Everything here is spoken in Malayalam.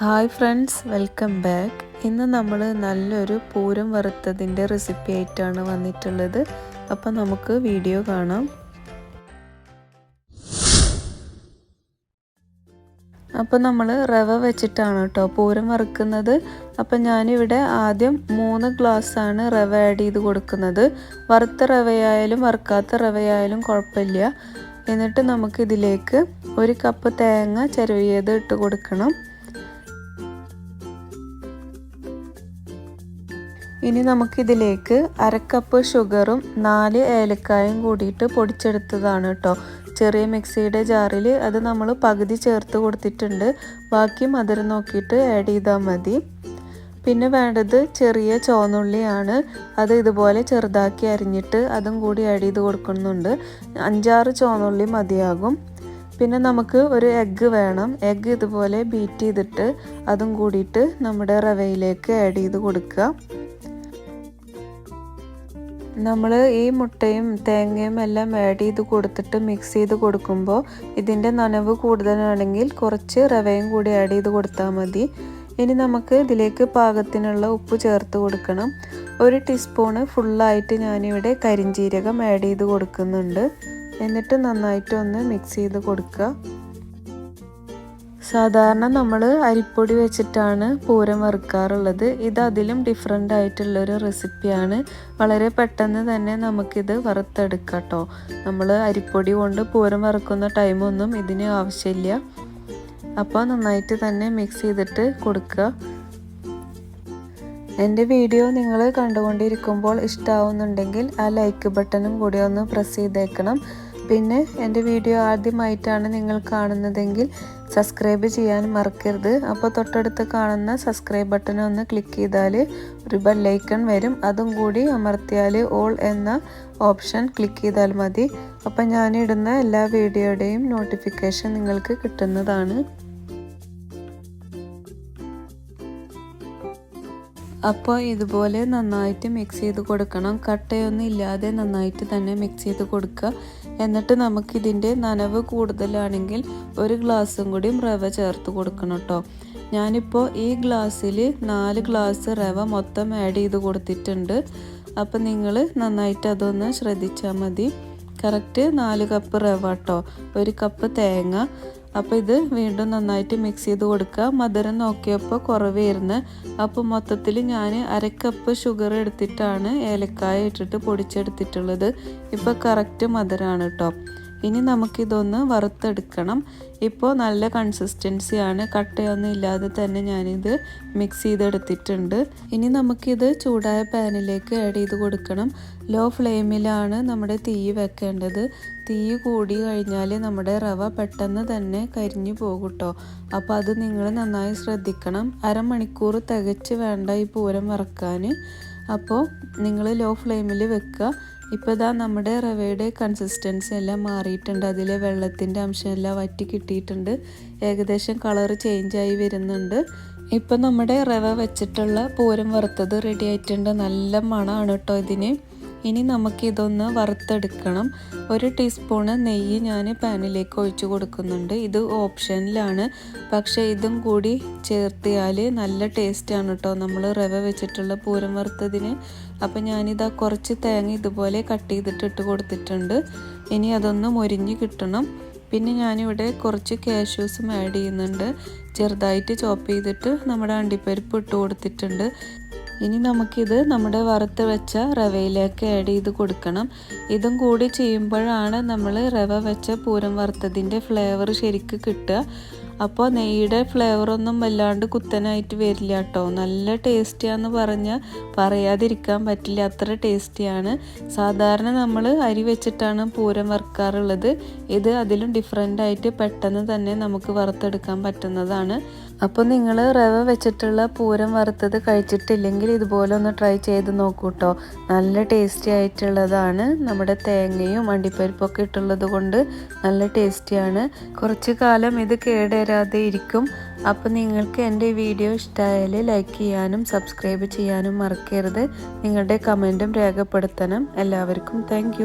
Hi friends, welcome back. ഇന്ന് നമ്മൾ നല്ലൊരു പൂരം വറുത്തതിൻ്റെ റെസിപ്പി ആയിട്ടാണ് വന്നിട്ടുള്ളത്. അപ്പോൾ നമുക്ക് വീഡിയോ കാണാം. അപ്പോൾ നമ്മൾ റവ വെച്ചിട്ടാണ് കേട്ടോ പൂരം വറുക്കുന്നത്. അപ്പോൾ ഞാനിവിടെ ആദ്യം 3 ഗ്ലാസ്സാണ് റവ ആഡ് ചെയ്ത് കൊടുക്കുന്നത്. വറുത്ത റവയായാലും വറുക്കാത്ത റവയായാലും കുഴപ്പമില്ല. എന്നിട്ട് നമുക്കിതിലേക്ക് 1 കപ്പ് തേങ്ങ ചിരവിയത് ഇട്ട് കൊടുക്കണം. ഇനി നമുക്കിതിലേക്ക് 1/2 കപ്പ് ഷുഗറും 4 ഏലക്കായും കൂടിയിട്ട് പൊടിച്ചെടുത്തതാണ് കേട്ടോ. ചെറിയ മിക്സിയുടെ ജാറിൽ അത് നമ്മൾ പകുതി ചേർത്ത് കൊടുത്തിട്ടുണ്ട്. ബാക്കി മധുരം നോക്കിയിട്ട് ആഡ് ചെയ്താൽ മതി. പിന്നെ വേണ്ടത് ചെറിയ ചുവന്നുള്ളിയാണ്. അത് ഇതുപോലെ ചെറുതാക്കി അരിഞ്ഞിട്ട് അതും കൂടി ആഡ് ചെയ്ത് കൊടുക്കുന്നുണ്ട്. 5-6 ചുവന്നുള്ളി മതിയാകും. പിന്നെ നമുക്ക് ഒരു എഗ്ഗ് വേണം. എഗ്ഗ് ഇതുപോലെ ബീറ്റ് ചെയ്തിട്ട് അതും കൂടിയിട്ട് നമ്മുടെ റവയിലേക്ക് ആഡ് ചെയ്ത് കൊടുക്കുക. നമ്മൾ ഈ മുട്ടയും തേങ്ങയും എല്ലാം ആഡ് ചെയ്ത് കൊടുത്തിട്ട് മിക്സ് ചെയ്ത് കൊടുക്കുമ്പോൾ ഇതിൻ്റെ നനവ് കൂടുതലാണെങ്കിൽ കുറച്ച് റവയും കൂടി ആഡ് ചെയ്ത് കൊടുത്താൽ മതി. ഇനി നമുക്ക് ഇതിലേക്ക് പാകത്തിനുള്ള ഉപ്പ് ചേർത്ത് കൊടുക്കണം. 1 ടീസ്പൂണ് ഫുള്ളായിട്ട് ഞാനിവിടെ കരിഞ്ജീരകം ആഡ് ചെയ്ത് കൊടുക്കുന്നുണ്ട്. എന്നിട്ട് നന്നായിട്ട് ഒന്ന് മിക്സ് ചെയ്ത് കൊടുക്കുക. സാധാരണ നമ്മൾ അരിപ്പൊടി വെച്ചിട്ടാണ് പൂരം വറുക്കാറുള്ളത്. ഇത് അതിലും ഡിഫറെൻ്റ് ആയിട്ടുള്ളൊരു റെസിപ്പിയാണ്. വളരെ പെട്ടെന്ന് തന്നെ നമുക്കിത് വറുത്തെടുക്കാം കേട്ടോ. നമ്മൾ അരിപ്പൊടി കൊണ്ട് പൂരം വറുക്കുന്ന ടൈമൊന്നും ഇതിന് ആവശ്യമില്ല. അപ്പോൾ നന്നായിട്ട് തന്നെ മിക്സ് ചെയ്തിട്ട് കൊടുക്കുക. എൻ്റെ വീഡിയോ നിങ്ങൾ കണ്ടുകൊണ്ടിരിക്കുമ്പോൾ ഇഷ്ടമാവുന്നുണ്ടെങ്കിൽ ആ ലൈക്ക് ബട്ടണും കൂടി ഒന്ന് പ്രസ് ചെയ്തേക്കണം. പിന്നെ എൻ്റെ വീഡിയോ ആദ്യമായിട്ടാണ് നിങ്ങൾ കാണുന്നതെങ്കിൽ സബ്സ്ക്രൈബ് ചെയ്യാൻ മറക്കരുത്. അപ്പോൾ തൊട്ടടുത്ത് കാണുന്ന സബ്സ്ക്രൈബ് ബട്ടൺ ഒന്ന് ക്ലിക്ക് ചെയ്താൽ ഒരു ബെല്ലൈക്കൺ വരും. അതും കൂടി അമർത്തിയാൽ ഓൾ എന്ന ഓപ്ഷൻ ക്ലിക്ക് ചെയ്താൽ മതി. അപ്പോൾ ഞാനിടുന്ന എല്ലാ വീഡിയോയുടെയും നോട്ടിഫിക്കേഷൻ നിങ്ങൾക്ക് കിട്ടുന്നതാണ്. അപ്പോൾ ഇതുപോലെ നന്നായിട്ട് മിക്സ് ചെയ്ത് കൊടുക്കണം. കട്ടയൊന്നും ഇല്ലാതെ നന്നായിട്ട് തന്നെ മിക്സ് ചെയ്ത് കൊടുക്കുക. എന്നിട്ട് നമുക്കിതിൻ്റെ നനവ് കൂടുതലാണെങ്കിൽ 1 ഗ്ലാസ്സും കൂടി റവ ചേർത്ത് കൊടുക്കണം കേട്ടോ. ഞാനിപ്പോൾ ഈ ഗ്ലാസ്സിൽ 4 ഗ്ലാസ് റവ മൊത്തം ആഡ് ചെയ്ത് കൊടുത്തിട്ടുണ്ട്. അപ്പോൾ നിങ്ങൾ നന്നായിട്ട് അതൊന്ന് ശ്രദ്ധിച്ചാൽ മതി. കറക്റ്റ് 4 കപ്പ് റവ കേട്ടോ, 1 കപ്പ് തേങ്ങ. അപ്പോൾ ഇത് വീണ്ടും നന്നായിട്ട് മിക്സ് ചെയ്ത് കൊടുക്കുക. മധുരം നോക്കിയപ്പോൾ കുറവായിരുന്നു. അപ്പോൾ മൊത്തത്തിൽ ഞാൻ 1/2 കപ്പ് ഷുഗർ എടുത്തിട്ടാണ് ഏലക്കായ ഇട്ടിട്ട് പൊടിച്ചെടുത്തിട്ടുള്ളത്. ഇപ്പോൾ കറക്റ്റ് മധുരമാണ് കേട്ടോ. ഇനി നമുക്കിതൊന്ന് വറുത്തെടുക്കണം. ഇപ്പോൾ നല്ല കൺസിസ്റ്റൻസിയാണ്. കട്ടയൊന്നും ഇല്ലാതെ തന്നെ ഞാനിത് മിക്സ് ചെയ്തെടുത്തിട്ടുണ്ട്. ഇനി നമുക്കിത് ചൂടായ പാനിലേക്ക് ആഡ് ചെയ്ത് കൊടുക്കണം. ലോ ഫ്ലെയിമിലാണ് നമ്മുടെ തീ വെക്കേണ്ടത്. തീ കൂടി കഴിഞ്ഞാൽ നമ്മുടെ റവ പെട്ടെന്ന് തന്നെ കരിഞ്ഞു പോകും കേട്ടോ. അപ്പോൾ അത് നിങ്ങൾ നന്നായി ശ്രദ്ധിക്കണം. 1/2 മണിക്കൂർ തികച്ച് വേണ്ട ഈ പൂരം വറുക്കാൻ. അപ്പോൾ നിങ്ങൾ ലോ ഫ്ലെയിമിൽ വെക്കുക. ഇപ്പോൾ ഇതാ നമ്മുടെ റവയുടെ കൺസിസ്റ്റൻസി എല്ലാം മാറിയിട്ടുണ്ട്. അതിലെ വെള്ളത്തിൻ്റെ അംശം എല്ലാം വറ്റി കിട്ടിയിട്ടുണ്ട്. ഏകദേശം കളർ ചേഞ്ചായി വരുന്നുണ്ട്. ഇപ്പോൾ നമ്മുടെ റവ വെച്ചിട്ടുള്ള പൂരം വറുത്തത് റെഡി ആയിട്ടുണ്ട്. നല്ല മണമാണ് കേട്ടോ ഇതിന്. ഇനി നമുക്കിതൊന്ന് വറുത്തെടുക്കണം. 1 ടീസ്പൂണ് നെയ്യ് ഞാൻ പാനിലേക്ക് ഒഴിച്ചു കൊടുക്കുന്നുണ്ട്. ഇത് ഓപ്ഷനിലാണ്, പക്ഷേ ഇതും കൂടി ചേർത്തിയാൽ നല്ല ടേസ്റ്റാണ് കേട്ടോ നമ്മൾ റവ വെച്ചിട്ടുള്ള പൂരം വറുത്തതിന്. അപ്പോൾ ഞാനിതാ കുറച്ച് തേങ്ങ ഇതുപോലെ കട്ട് ചെയ്തിട്ട് ഇട്ട് കൊടുത്തിട്ടുണ്ട്. ഇനി അതൊന്ന് മൊരിഞ്ഞ് കിട്ടണം. പിന്നെ ഞാനിവിടെ കുറച്ച് കാഷ്യൂസും ആഡ് ചെയ്യുന്നുണ്ട്. ചെറുതായിട്ട് ചോപ്പ് ചെയ്തിട്ട് നമ്മുടെ അണ്ടിപ്പരിപ്പ് ഇട്ട് കൊടുത്തിട്ടുണ്ട്. ഇനി നമുക്കിത് നമ്മുടെ വറുത്ത് വെച്ച റവയിലേക്ക് ആഡ് ചെയ്ത് കൊടുക്കണം. ഇതും കൂടി ചെയ്യുമ്പോഴാണ് നമ്മൾ റവ വെച്ച പൂരം വറുത്തതിൻ്റെ ഫ്ലേവർ ശരിക്ക് കിട്ടുക. അപ്പോൾ നെയ്യുടെ ഫ്ലേവറൊന്നും വല്ലാണ്ട് കുത്തനായിട്ട് വരില്ല കേട്ടോ. നല്ല ടേസ്റ്റിയാന്ന് പറഞ്ഞാൽ പറയാതിരിക്കാൻ പറ്റില്ല, അത്ര ടേസ്റ്റിയാണ്. സാധാരണ നമ്മൾ അരി വെച്ചിട്ടാണ് പൂരം വറുക്കാറുള്ളത്. ഇത് അതിലും ഡിഫറെൻ്റ് ആയിട്ട് പെട്ടെന്ന് തന്നെ നമുക്ക് വറുത്തെടുക്കാൻ പറ്റുന്നതാണ്. അപ്പോൾ നിങ്ങൾ റവ വെച്ചിട്ടുള്ള പൂരം വറുത്തത് കഴിച്ചിട്ടില്ലെങ്കിൽ ഇതുപോലെ ഒന്ന് ട്രൈ ചെയ്ത് നോക്കൂ കേട്ടോ. നല്ല ടേസ്റ്റി ആയിട്ടുള്ളതാണ്. നമ്മുടെ തേങ്ങയും അണ്ടിപ്പരിപ്പൊക്കെ ഇട്ടുള്ളത് കൊണ്ട് നല്ല ടേസ്റ്റിയാണ്. കുറച്ച് കാലം ഇത് കേടുവരാതെ ഇരിക്കും. അപ്പോൾ നിങ്ങൾക്ക് എൻ്റെ വീഡിയോ ഇഷ്ടമായാൽ ലൈക്ക് ചെയ്യാനും സബ്സ്ക്രൈബ് ചെയ്യാനും മറക്കരുത്. നിങ്ങളുടെ കമൻറ്റും രേഖപ്പെടുത്തണം. എല്ലാവർക്കും താങ്ക്